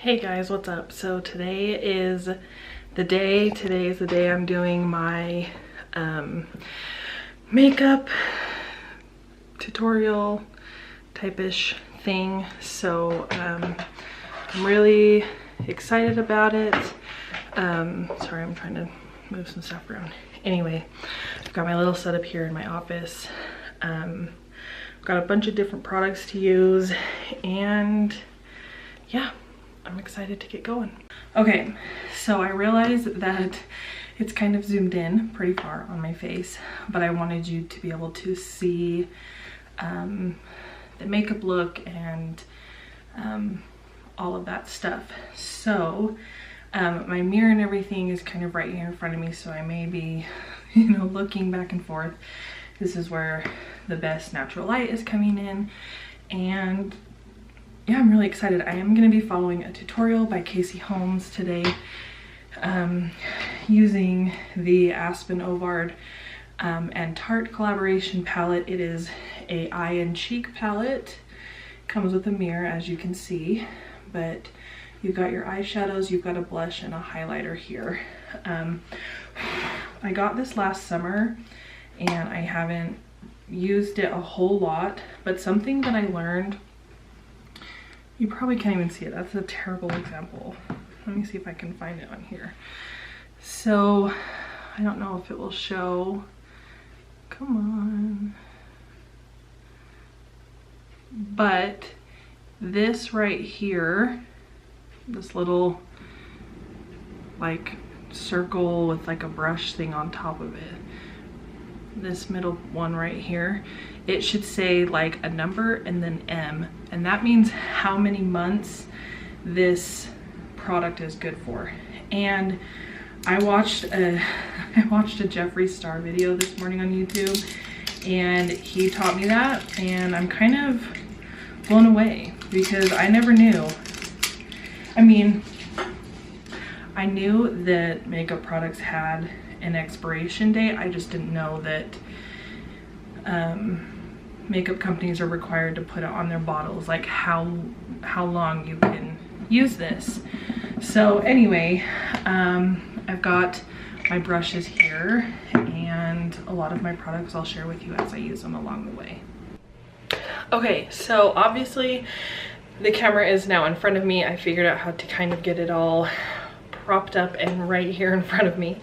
Hey guys, what's up? So today is the day I'm doing my makeup tutorial type-ish thing. So I'm really excited about it. Sorry, I'm trying to move some stuff around. Anyway, I've got my little setup here in my office. I've got a bunch of different products to use, and yeah, I'm excited to get going. Okay, so I realized that it's kind of zoomed in pretty far on my face, but I wanted you to be able to see the makeup look and all of that stuff. So my mirror and everything is kind of right here in front of me, so I may be, you know, looking back and forth. This is where the best natural light is coming in, and yeah, I'm really excited. I am going to be following a tutorial by Casey Holmes today using the ASPYN OVARD and Tarte collaboration palette. It is a eye and cheek palette. Comes with a mirror, as you can see, but you've got your eyeshadows, you've got a blush and a highlighter here. I got this last summer and I haven't used it a whole lot, but something that I learned, you probably can't even see it. That's a terrible example. Let me see if I can find it on here. So I don't know if it will show. Come on. But this right here, this little like circle with like a brush thing on top of it, this middle one right here, it should say like a number and then M, and that means how many months this product is good for. And I watched a Jeffree Star video this morning on YouTube, and he taught me that, and I'm kind of blown away because I never knew. I mean, I knew that makeup products had an expiration date. I just didn't know that makeup companies are required to put it on their bottles, like how long you can use this. So anyway, I've got my brushes here, and a lot of my products I'll share with you as I use them along the way. Okay, so obviously the camera is now in front of me. I figured out how to kind of get it all propped up and right here in front of me.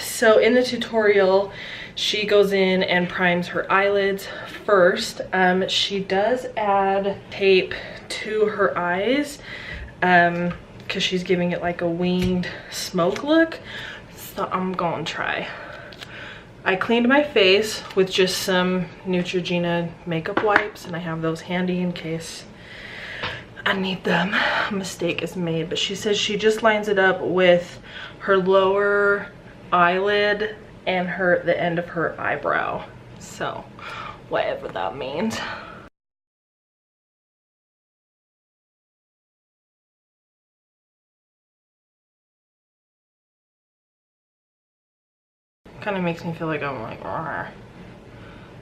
So in the tutorial, she goes in and primes her eyelids first. She does add tape to her eyes because she's giving it like a winged smoke look. So I'm gonna try. I cleaned my face with just some Neutrogena makeup wipes, and I have those handy in case I need them. A mistake is made, but she says she just lines it up with her lower eyelid and the end of her eyebrow. So whatever that means. Kind of makes me feel like I'm like, rawr.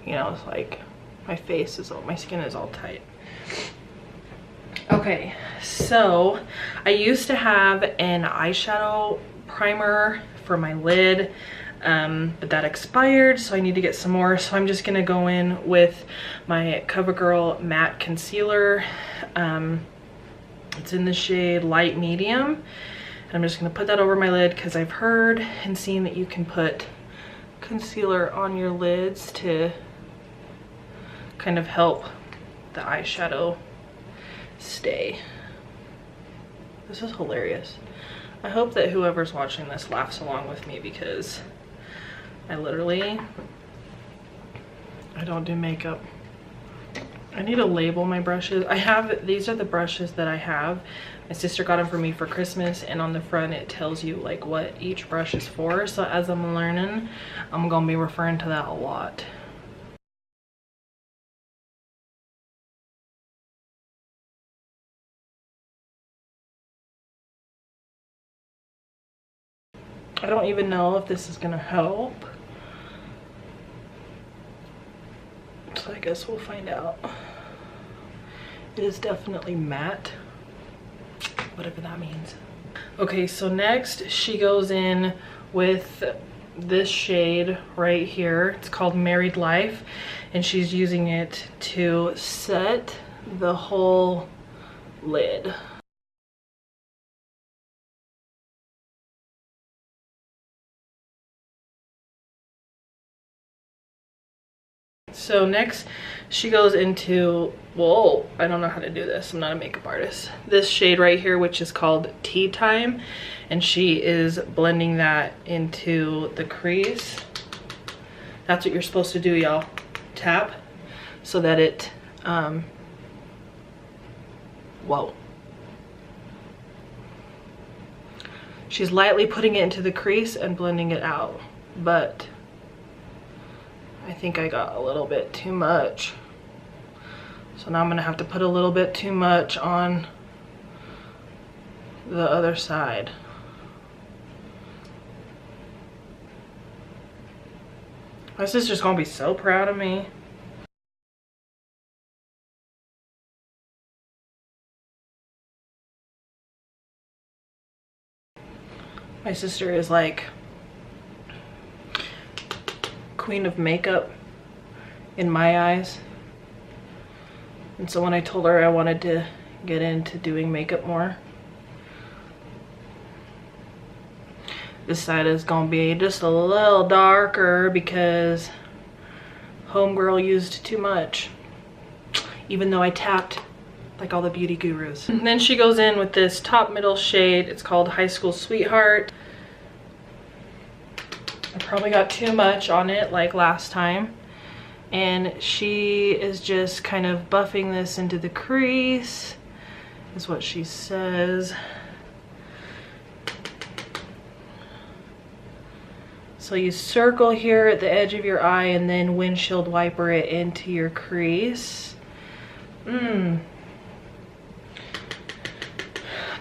You know, it's like my skin is all tight. Okay, so I used to have an eyeshadow primer for my lid, but that expired, so I need to get some more. So I'm just gonna go in with my CoverGirl matte concealer. It's in the shade light medium, and I'm just gonna put that over my lid because I've heard and seen that you can put concealer on your lids to kind of help the eyeshadow stay. This is hilarious. I hope that whoever's watching this laughs along with me because I don't do makeup. I need to label my brushes. These are the brushes that I have. My sister got them for me for Christmas, and on the front it tells you like what each brush is for. So as I'm learning, I'm gonna be referring to that a lot. I don't even know if this is gonna help, so I guess we'll find out. It is definitely matte. whatever that means. Okay, so next she goes in with this shade right here. It's called Married Life, and she's using it to set the whole lid. So next she goes into, whoa, I don't know how to do this. I'm not a makeup artist. This shade right here, which is called Tea Time, and she is blending that into the crease. That's what you're supposed to do, y'all. Tap so that it, whoa. She's lightly putting it into the crease and blending it out, but I think I got a little bit too much. So now I'm gonna have to put a little bit too much on the other side. My sister's gonna be so proud of me. My sister is like queen of makeup in my eyes. And so when I told her I wanted to get into doing makeup more, this side is gonna be just a little darker because homegirl used too much, even though I tapped like all the beauty gurus. And then she goes in with this top middle shade. It's called High School Sweetheart. I probably got too much on it like last time. And she is just kind of buffing this into the crease, is what she says. So you circle here at the edge of your eye and then windshield wiper it into your crease.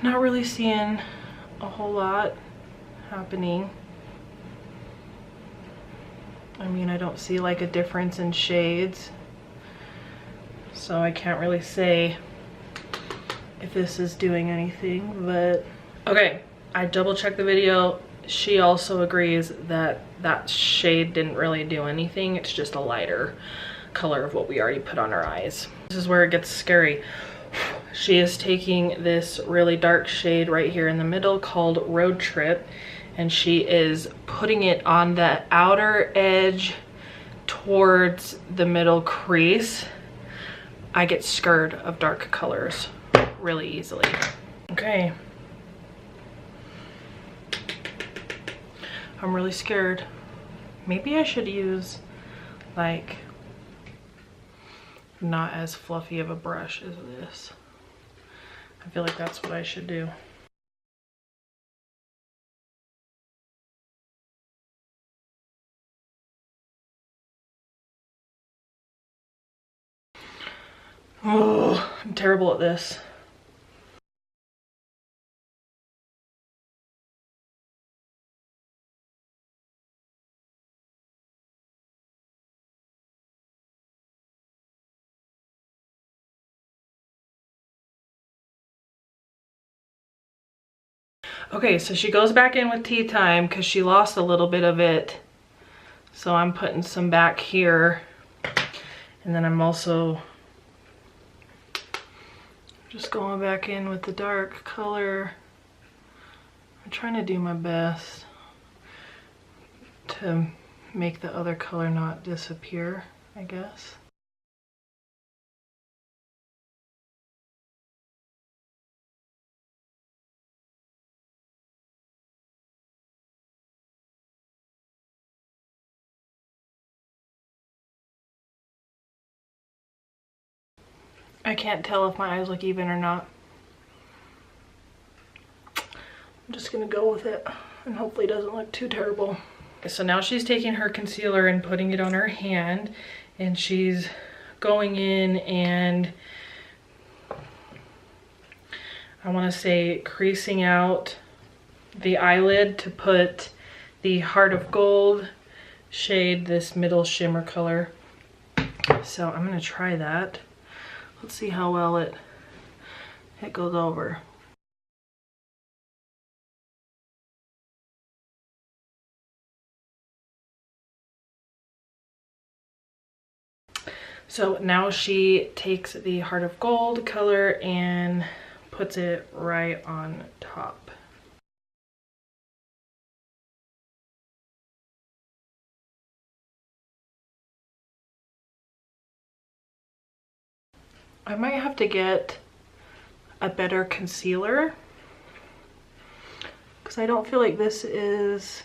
Not really seeing a whole lot happening. I mean, I don't see like a difference in shades, so I can't really say if this is doing anything, but okay, I double checked the video. She also agrees that that shade didn't really do anything. It's just a lighter color of what we already put on our eyes. This is where it gets scary. She is taking this really dark shade right here in the middle called Road Trip, and she is putting it on the outer edge towards the middle crease. I get scared of dark colors really easily. Okay. I'm really scared. Maybe I should use like not as fluffy of a brush as this. I feel like that's what I should do. Oh, I'm terrible at this. Okay, so she goes back in with Tea Time because she lost a little bit of it. So I'm putting some back here. And then I'm also just going back in with the dark color. I'm trying to do my best to make the other color not disappear, I guess. I can't tell if my eyes look even or not. I'm just gonna go with it and hopefully it doesn't look too terrible. So now she's taking her concealer and putting it on her hand, and she's going in and I want to say creasing out the eyelid to put the Heart of Gold shade, this middle shimmer color. So I'm gonna try that. Let's see how well it goes over. So now she takes the Heart of Gold color and puts it right on top. I might have to get a better concealer because I don't feel like this is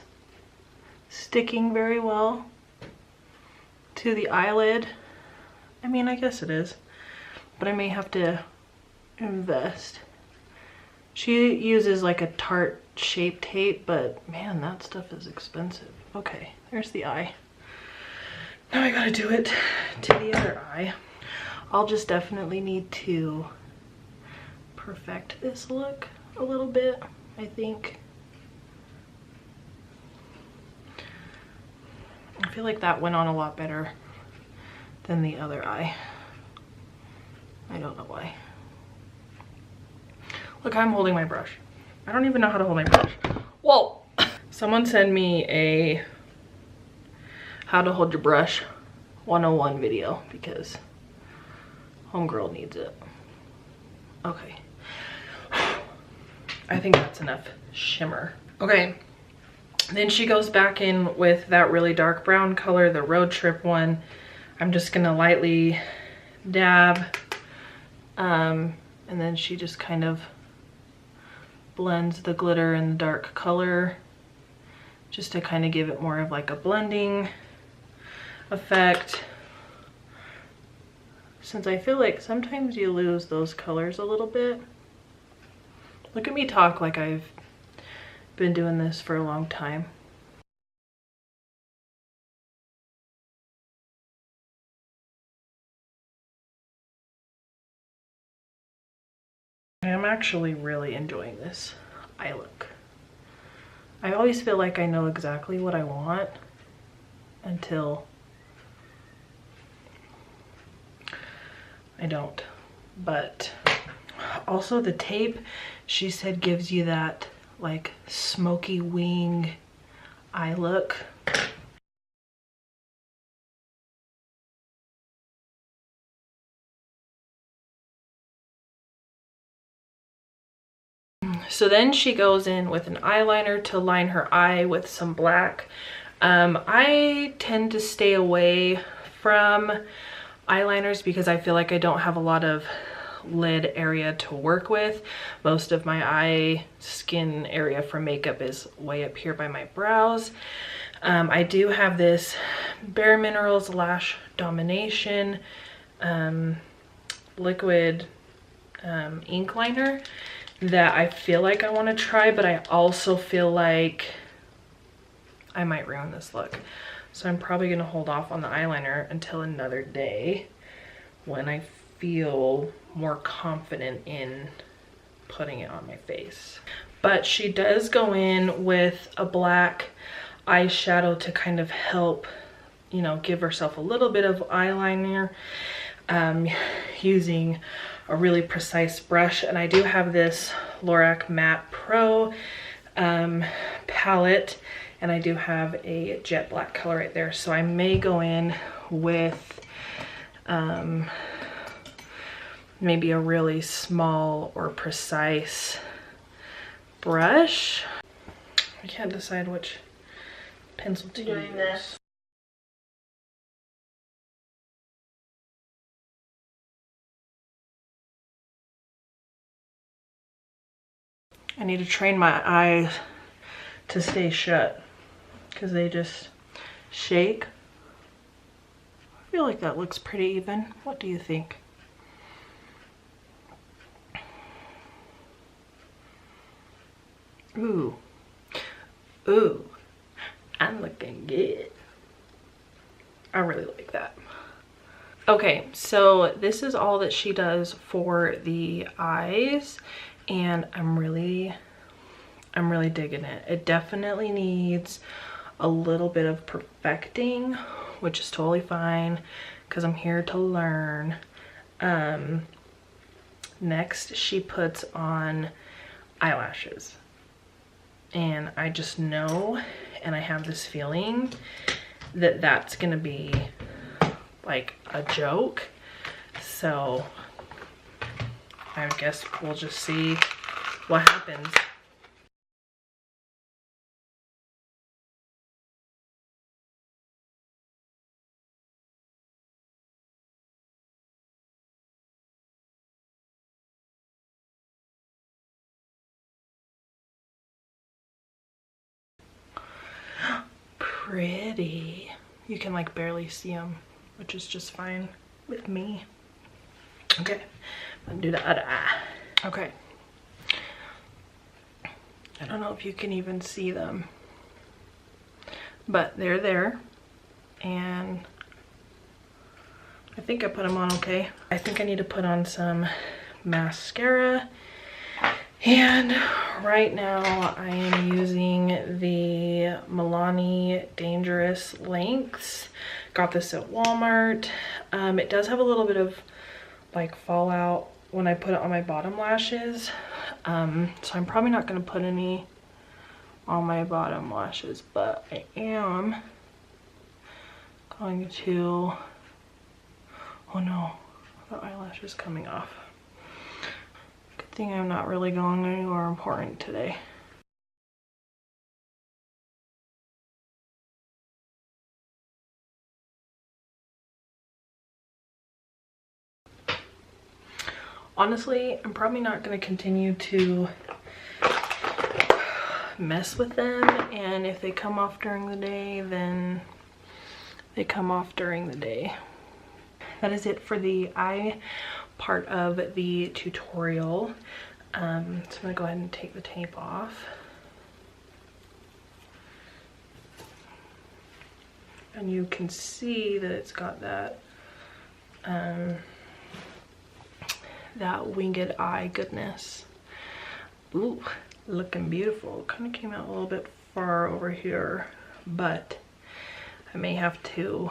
sticking very well to the eyelid. I mean, I guess it is, but I may have to invest. She uses like a Tarte Shape Tape, but man, that stuff is expensive. Okay, there's the eye. Now I gotta do it to the other eye. I'll just definitely need to perfect this look a little bit, I think. I feel like that went on a lot better than the other eye. I don't know why. Look, I'm holding my brush. I don't even know how to hold my brush. Whoa! Someone sent me a how to hold your brush 101 video because homegirl needs it. Okay. I think that's enough shimmer. Okay. Then she goes back in with that really dark brown color, the Road Trip one. I'm just gonna lightly dab. And then she just kind of blends the glitter and the dark color just to kind of give it more of like a blending effect. Since I feel like sometimes you lose those colors a little bit. Look at me talk like I've been doing this for a long time. I'm actually really enjoying this eye look. I always feel like I know exactly what I want until I don't. But also the tape, she said, gives you that like smoky wing eye look. So then she goes in with an eyeliner to line her eye with some black. I tend to stay away from eyeliners because I feel like I don't have a lot of lid area to work with. Most of my eye skin area for makeup is way up here by my brows. I do have this Bare Minerals Lash Domination liquid ink liner that I feel like I want to try, but I also feel like I might ruin this look. So I'm probably going to hold off on the eyeliner until another day when I feel more confident in putting it on my face. But she does go in with a black eyeshadow to kind of help, you know, give herself a little bit of eyeliner, using a really precise brush. And I do have this Lorac Matte Pro palette, and I do have a jet black color right there. So I may go in with maybe a really small or precise brush. I can't decide which pencil to use. I need to train my eyes to stay shut because they just shake. I feel like that looks pretty even. What do you think? Ooh. Ooh. I'm looking good. I really like that. Okay, so this is all that she does for the eyes, and I'm really digging it. It definitely needs a little bit of perfecting, which is totally fine because I'm here to learn. Next, she puts on eyelashes, and I just know, and I have this feeling that that's gonna be like a joke. So I guess we'll just see what happens. Pretty. You can like barely see them, which is just fine with me. Okay, I'm gonna do the other eye. Okay. I don't know if you can even see them, but they're there. And I think I put them on okay. I think I need to put on some mascara. And right now I am using the Milani Dangerous Lengths. Got this at Walmart. It does have a little bit of like fallout when I put it on my bottom lashes. So I'm probably not gonna put any on my bottom lashes, but I am going to, oh no, the eyelash is coming off. Good thing I'm not really going anywhere important today. Honestly, I'm probably not going to continue to mess with them, and if they come off during the day, then they come off during the day. That is it for the eye part of the tutorial. So I'm gonna go ahead and take the tape off. And you can see that it's got that that winged eye goodness. Ooh, looking beautiful. Kind of came out a little bit far over here, but I may have to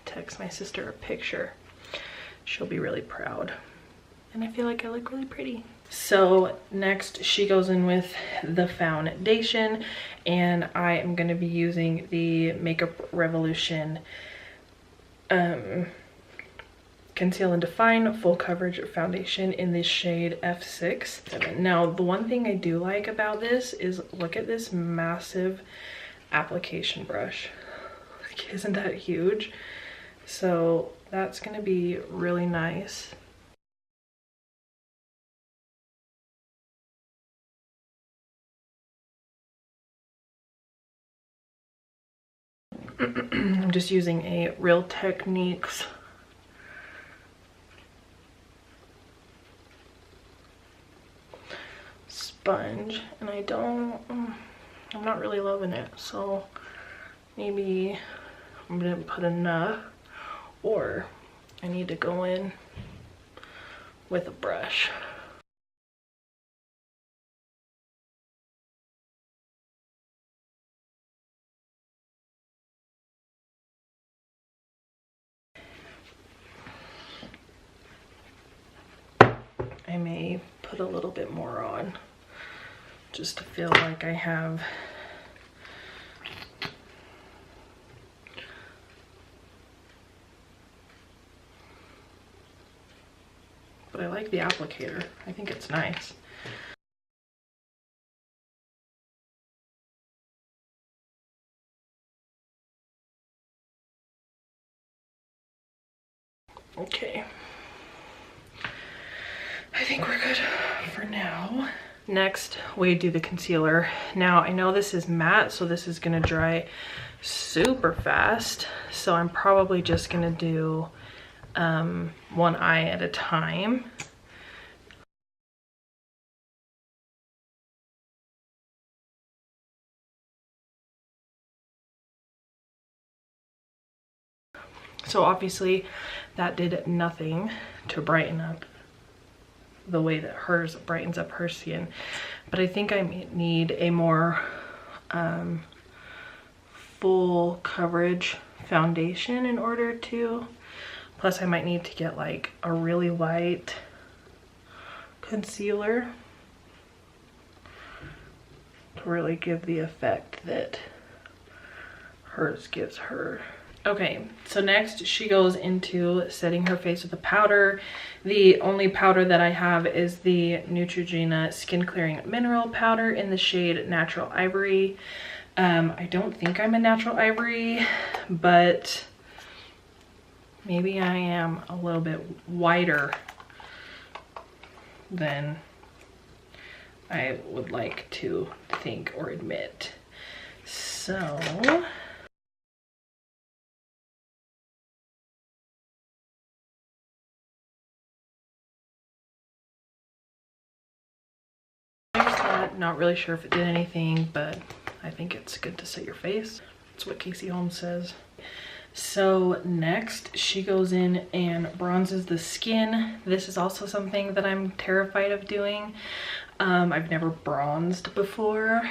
text my sister a picture. She'll be really proud. And I feel like I look really pretty. So next she goes in with the foundation, and I am going to be using the Makeup Revolution Conceal and Define Full Coverage Foundation in the shade F6. Now, the one thing I do like about this is look at this massive application brush. Like, isn't that huge? So that's going to be really nice. I'm just using a Real Techniques sponge, and I'm not really loving it, so maybe I didn't put enough, or I need to go in with a brush. I may put a little bit more on just to feel like I have but I like the applicator. I think it's nice. Okay. I think we're good for now. Next, we do the concealer. Now, I know this is matte, so this is gonna dry super fast. So I'm probably just gonna do one eye at a time. So obviously that did nothing to brighten up the way that hers brightens up her skin, but I think I need a more full coverage foundation in order to, plus I might need to get like a really light concealer to really give the effect that hers gives her. Okay, so next she goes into setting her face with a powder. The only powder that I have is the Neutrogena Skin Clearing Mineral Powder in the shade Natural Ivory. I don't think I'm a natural ivory, but maybe I am a little bit whiter than I would like to think or admit. So not really sure if it did anything, but I think it's good to set your face. That's what Casey Holmes says. So next she goes in and bronzes the skin. This is also something that I'm terrified of doing. I've never bronzed before,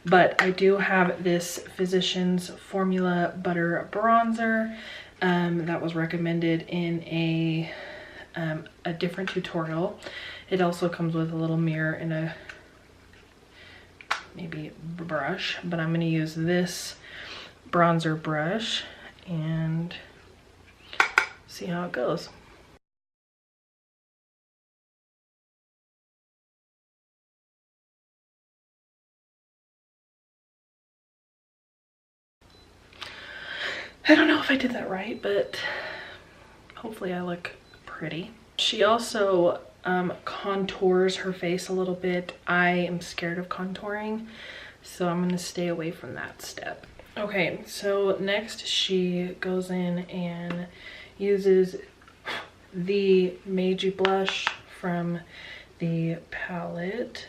but I do have this Physicians Formula Butter Bronzer that was recommended in a different tutorial. It also comes with a little mirror and a maybe brush, but I'm going to use this bronzer brush and see how it goes. I don't know if I did that right, but hopefully I look pretty. She also contours her face a little bit. I am scared of contouring, so I'm gonna stay away from that step. Okay, so next she goes in and uses the Meiji blush from the palette.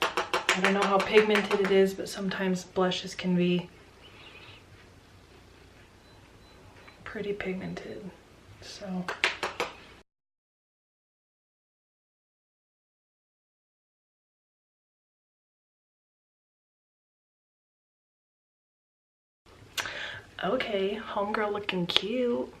I don't know how pigmented it is, but sometimes blushes can be pretty pigmented, so. Okay, homegirl looking cute.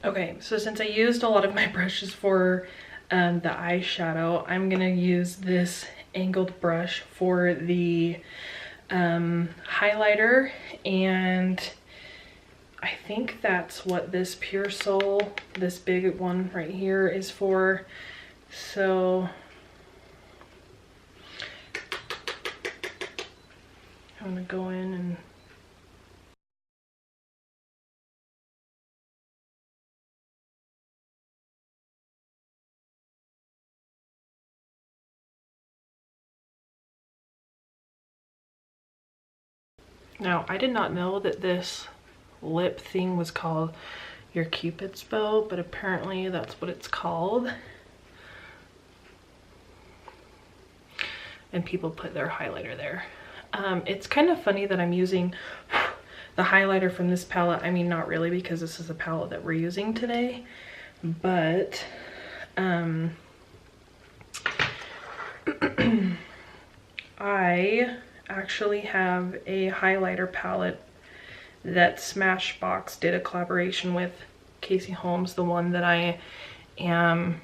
Okay, so since I used a lot of my brushes for the eyeshadow, I'm gonna use this angled brush for the highlighter, and I think that's what this Pure Soul, this big one right here, is for. So I'm gonna go in and now, I did not know that this lip thing was called your Cupid's bow, but apparently that's what it's called. And people put their highlighter there. It's kind of funny that I'm using the highlighter from this palette. I mean, not really, because this is a palette that we're using today, but I actually have a highlighter palette that Smashbox did a collaboration with Casey Holmes, the one that I am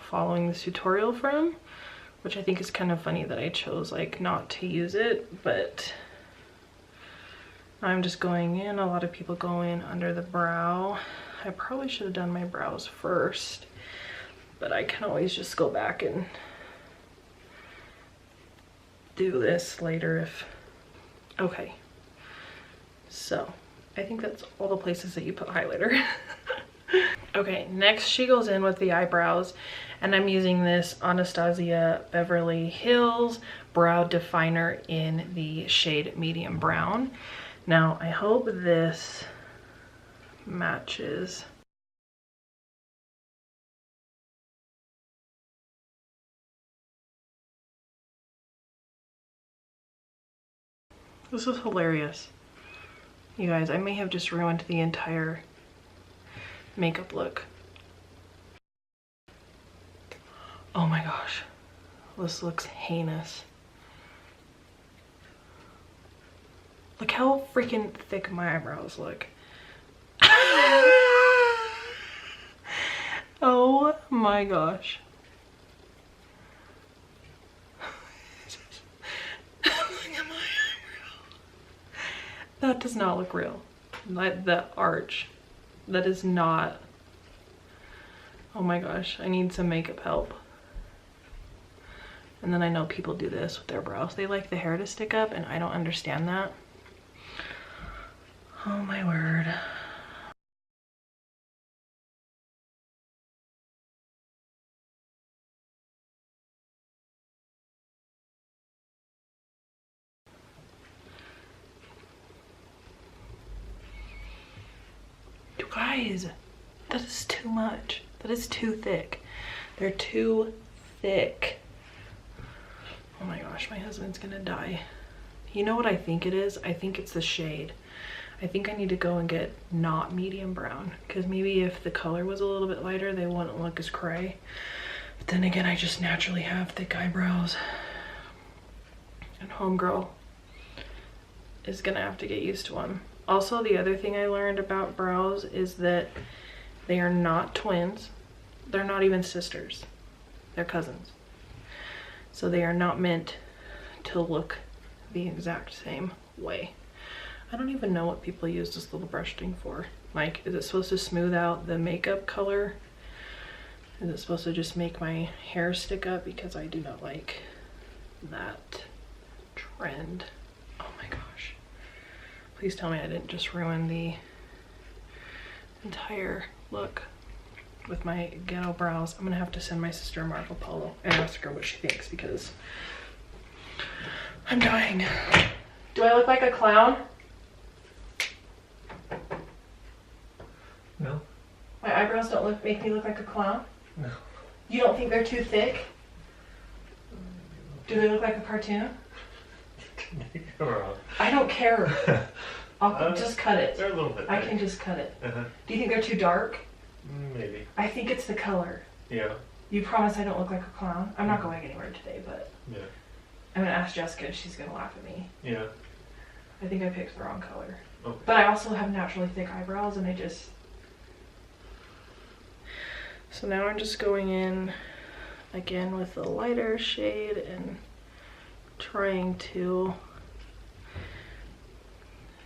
following this tutorial from, which I think is kind of funny that I chose like not to use it, but I'm just going in. A lot of people go in under the brow. I probably should have done my brows first, but I can always just go back and do this later if, okay. So I think that's all the places that you put highlighter. Okay, next she goes in with the eyebrows, and I'm using this Anastasia Beverly Hills Brow Definer in the shade Medium Brown. Now, I hope this matches. This is hilarious. You guys, I may have just ruined the entire makeup look. Oh my gosh, this looks heinous. Look how freaking thick my eyebrows look. Oh my gosh. Look at my That does not look real. Like the arch, that is not. Oh my gosh, I need some makeup help. And then I know people do this with their brows. They like the hair to stick up, and I don't understand that. Oh my word. You guys, that is too much. That is too thick. They're too thick. Oh my gosh, my husband's gonna die. You know what I think it is? I think it's the shade. I think I need to go and get not medium brown, because maybe if the color was a little bit lighter, they wouldn't look as cray. But then again, I just naturally have thick eyebrows. And homegirl is gonna have to get used to them. Also, the other thing I learned about brows is that they are not twins. They're not even sisters. They're cousins. So they are not meant to look the exact same way. I don't even know what people use this little brush thing for. Like, is it supposed to smooth out the makeup color? Is it supposed to just make my hair stick up? Because I do not like that trend. Oh my gosh. Please tell me I didn't just ruin the entire look with my ghetto brows. I'm gonna have to send my sister Marco Polo and ask her what she thinks, because I'm dying. Do I look like a clown? No. My eyebrows don't make me look like a clown? No. You don't think they're too thick? Do they look like a cartoon? I don't care. I'll just cut it. They're a little bit I thick. can just cut it. Do you think they're too dark? Maybe. I think it's the color. Yeah. You promise I don't look like a clown? I'm not going anywhere today, but Yeah. I'm gonna ask Jessica and she's gonna laugh at me. Yeah. I think I picked the wrong color. Okay. But I also have naturally thick eyebrows, and I just... So now I'm just going in again with the lighter shade and trying to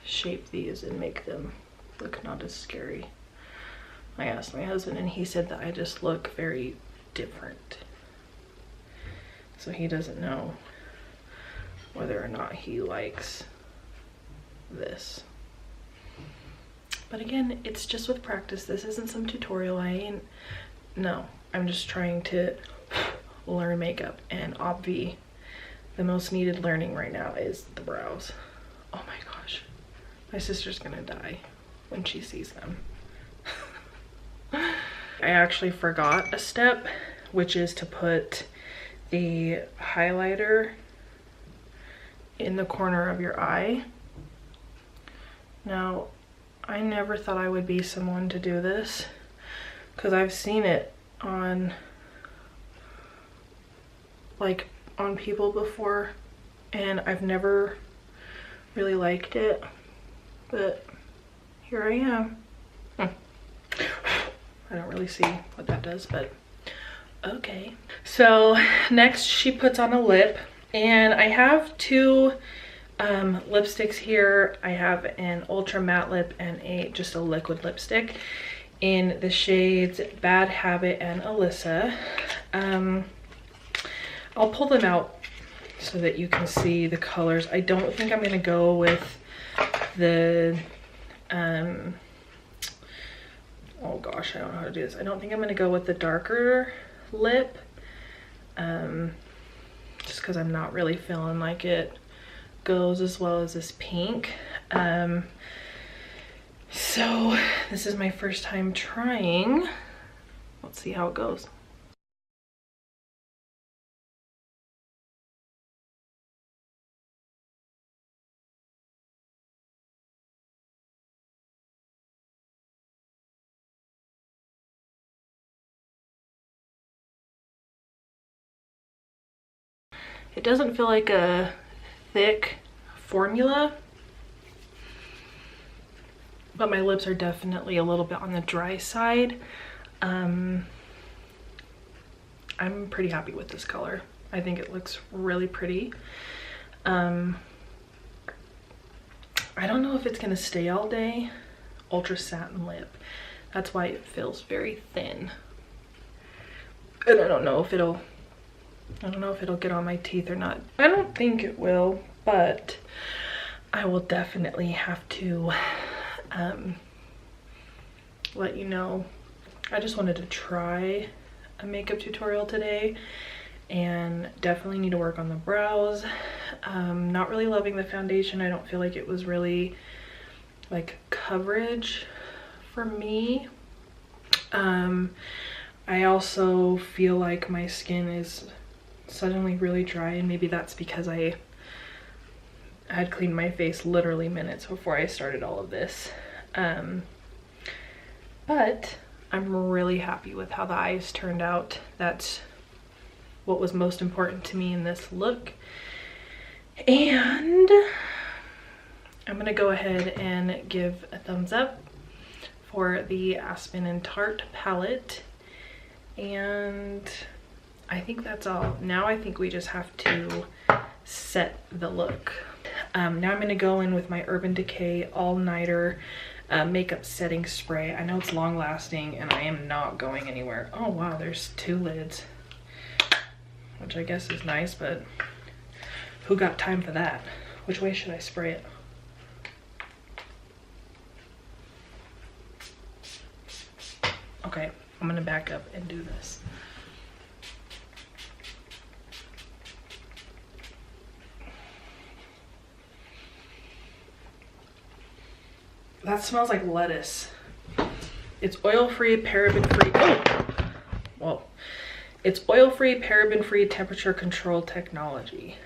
shape these and make them look not as scary. I asked my husband and he said that I just look very different. So he doesn't know whether or not he likes this. But again, it's just with practice. This isn't some tutorial. No, I'm just trying to learn makeup, and obvi, the most needed learning right now is the brows. Oh my gosh, my sister's gonna die when she sees them. I actually forgot a step, which is to put the highlighter in the corner of your eye. Now, I never thought I would be someone to do this, because I've seen it on people before, and I've never really liked it, but here I am. I don't really see what that does, but okay. So next she puts on a lip, and I have two lipsticks here. I have an ultra matte lip and just a liquid lipstick in the shades Bad Habit and Alyssa. I'll pull them out so that you can see the colors. I don't think I'm gonna go with the oh gosh, I don't know how to do this. I don't think I'm gonna go with the darker lip, just because I'm not really feeling like it goes as well as this pink. So this is my first time trying. Let's see how it goes. It doesn't feel like a thick formula, but my lips are definitely a little bit on the dry side. I'm pretty happy with this color. I think it looks really pretty. I I don't know if it's gonna stay all day. Ultra satin lip. That's why it feels very thin. And I don't know if it'll get on my teeth or not. I don't think it will, but I will definitely have to let you know. I just wanted to try a makeup tutorial today and definitely need to work on the brows. Not really loving the foundation. I don't feel like it was really like coverage for me. I also feel like my skin is suddenly really dry, and maybe that's because I had cleaned my face literally minutes before I started all of this. But I'm really happy with how the eyes turned out. That's what was most important to me in this look. And I'm gonna go ahead and give a thumbs up for the Aspen and Tarte palette. And I think that's all. Now I think we just have to set the look. Now I'm gonna go in with my Urban Decay All Nighter makeup setting spray. I know it's long lasting and I am not going anywhere. Oh wow, there's 2 lids, which I guess is nice, but who got time for that? Which way should I spray it? Okay, I'm gonna back up and do this. That smells like lettuce. It's oil-free, paraben-free. Oh! Well, it's oil-free, paraben-free, temperature-controlled technology.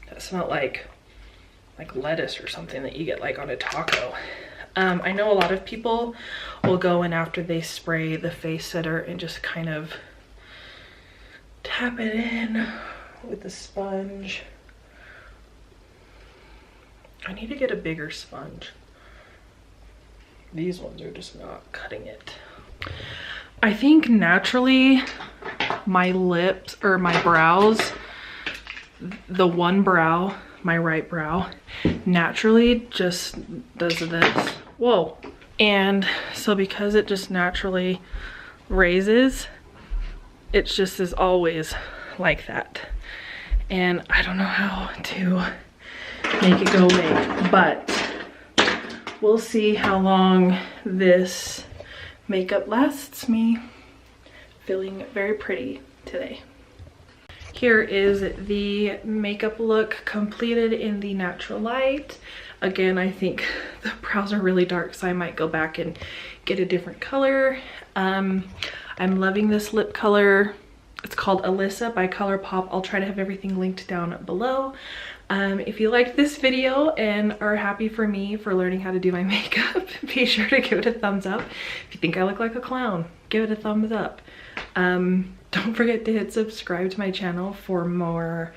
That smelled like lettuce or something that you get like on a taco. I know a lot of people will go in after they spray the face setter and just kind of tap it in with the sponge. I need to get a bigger sponge. These ones are just not cutting it. I think naturally my lips or my brows, the one brow, my right brow, naturally just does this. Whoa. And so because it just naturally raises, it's just as always like that. And I don't know how to make it go away, but we'll see how long this makeup lasts me. Feeling very pretty today. Here is the makeup look completed in the natural light. Again, I think the brows are really dark, so I might go back and get a different color. I'm loving this lip color. It's called Alyssa by ColourPop. I'll try to have everything linked down below. If you liked this video and are happy for me for learning how to do my makeup, be sure to give it a thumbs up. If you think I look like a clown, give it a thumbs up. Don't forget to hit subscribe to my channel for more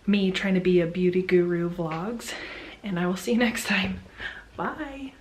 me trying to be a beauty guru vlogs, and I will see you next time. Bye.